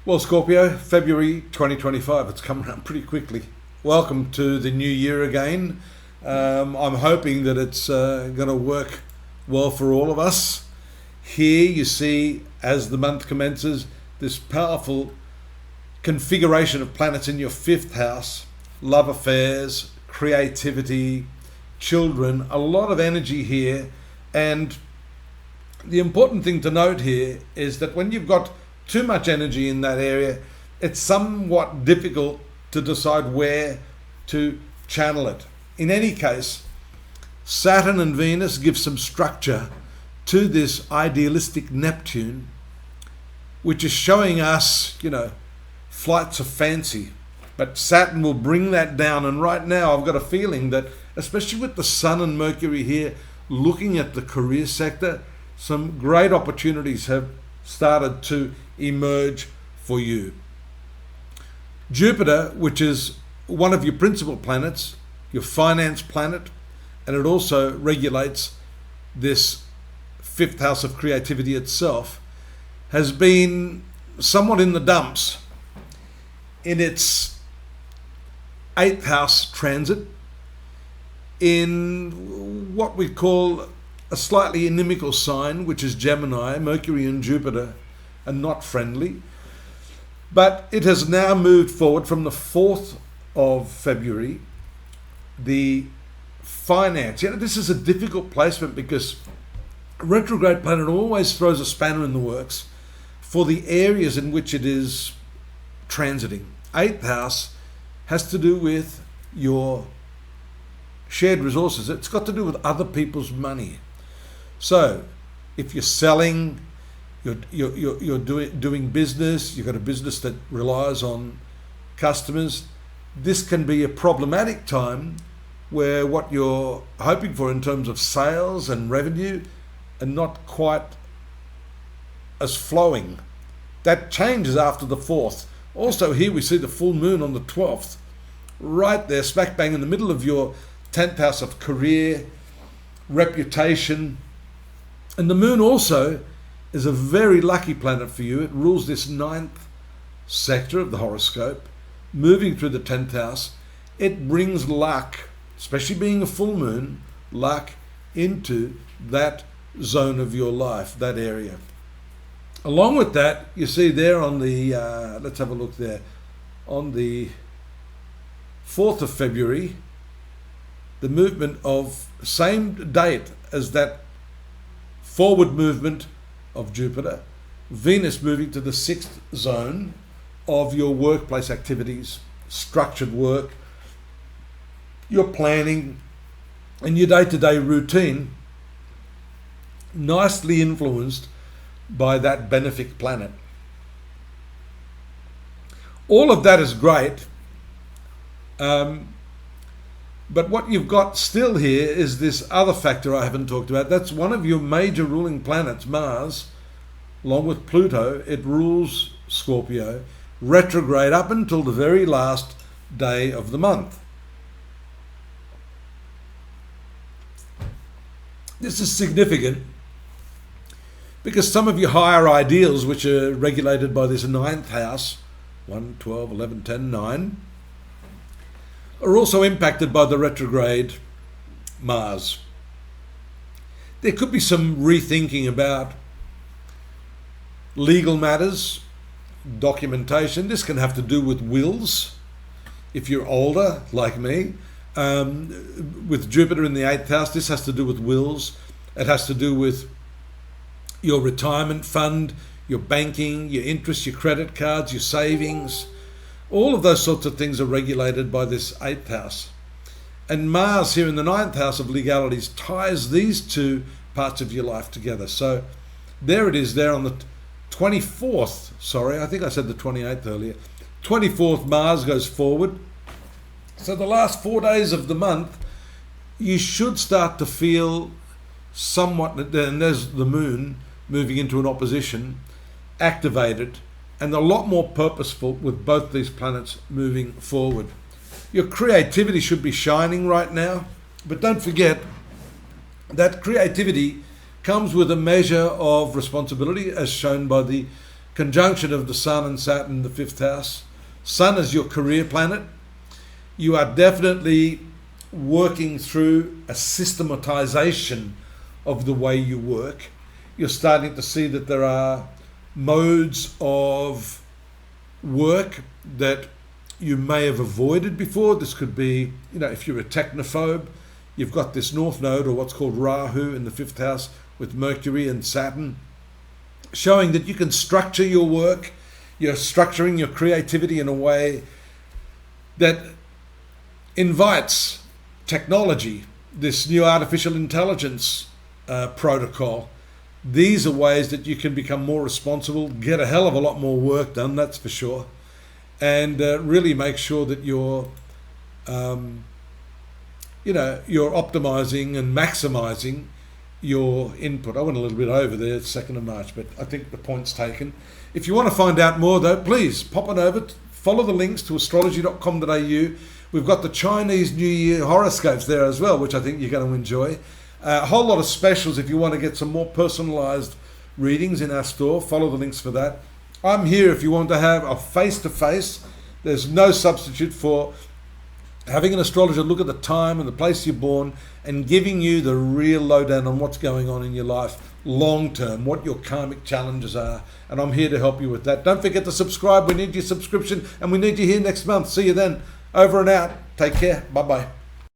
Well, Scorpio, February 2025, it's come around pretty quickly. Welcome to the new year again. I'm hoping that it's going to work well for all of us. Here you see, as the month commences, this powerful configuration of planets in your fifth house, love affairs, creativity, children, a lot of energy here. And the important thing to note here is that when you've got too much energy in that area, it's somewhat difficult to decide where to channel it. In any case, Saturn and Venus give some structure to this idealistic Neptune, which is showing us, flights of fancy. But Saturn will bring that down. And right now, I've got a feeling that, especially with the Sun and Mercury here, looking at the career sector, some great opportunities have started to emerge for you. Jupiter, which is one of your principal planets, your finance planet, and it also regulates this fifth house of creativity itself, has been somewhat in the dumps in its eighth house transit in what we call a slightly inimical sign, which is Gemini. Mercury and Jupiter are not friendly. But it has now moved forward from the 4th of February. The finance, this is a difficult placement because a retrograde planet always throws a spanner in the works for the areas in which it is transiting. 8th house has to do with your shared resources. It's got to do with other people's money. So if you're selling, you're doing business, you've got a business that relies on customers, this can be a problematic time where what you're hoping for in terms of sales and revenue are not quite as flowing. That changes after the 4th. Also here we see the full moon on the 12th, right there, smack bang in the middle of your 10th house of career, reputation. And the moon also is a very lucky planet for you. It rules this 9th sector of the horoscope, moving through the 10th house. It brings luck, especially being a full moon, luck into that zone of your life, that area. Along with that, you see there on the, let's have a look there, on the 4th of February, the movement of same date as that forward movement of Jupiter, Venus moving to the 6th zone of your workplace activities, structured work, your planning, and your day-to-day routine, nicely influenced by that benefic planet. All of that is great, but what you've got still here is this other factor I haven't talked about. That's one of your major ruling planets, Mars, along with Pluto. It rules Scorpio, retrograde up until the very last day of the month. This is significant because some of your higher ideals, which are regulated by this 9th house, 1, 12, 11, 10, 9, are also impacted by the retrograde Mars. There could be some rethinking about legal matters, documentation. This can have to do with wills, if you're older, like me. With Jupiter in the 8th house, this has to do with wills. It has to do with your retirement fund, your banking, your interest, your credit cards, your savings. All of those sorts of things are regulated by this 8th house. And Mars here in the 9th house of legalities ties these two parts of your life together. So there it is there on the 24th, sorry, I think I said the 28th earlier. 24th, Mars goes forward. So the last 4 days of the month, you should start to feel somewhat, and there's the moon moving into an opposition, activated, and a lot more purposeful with both these planets moving forward. Your creativity should be shining right now, but don't forget that creativity comes with a measure of responsibility, as shown by the conjunction of the Sun and Saturn in the 5th house. Sun is your career planet. You are definitely working through a systematization of the way you work. You're starting to see that there are modes of work that you may have avoided before. This could be, if you're a technophobe, you've got this North Node, or what's called Rahu, in the 5th house with Mercury and Saturn, showing that you can structure your work. You're structuring your creativity in a way that invites technology, this new artificial intelligence protocol. These are ways that you can become more responsible, get a hell of a lot more work done, that's for sure, and really make sure that you're optimizing and maximizing your input. I went a little bit over there, it's 2nd of March, but I think the point's taken. If you want to find out more though, please pop on over, follow the links to astrology.com.au. We've got the Chinese New Year horoscopes there as well, which I think you're going to enjoy. A whole lot of specials if you want to get some more personalized readings in our store. Follow the links for that. I'm here if you want to have a face-to-face. There's no substitute for having an astrologer look at the time and the place you're born and giving you the real lowdown on what's going on in your life long term, what your karmic challenges are. And I'm here to help you with that. Don't forget to subscribe. We need your subscription and we need you here next month. See you then. Over and out. Take care. Bye-bye.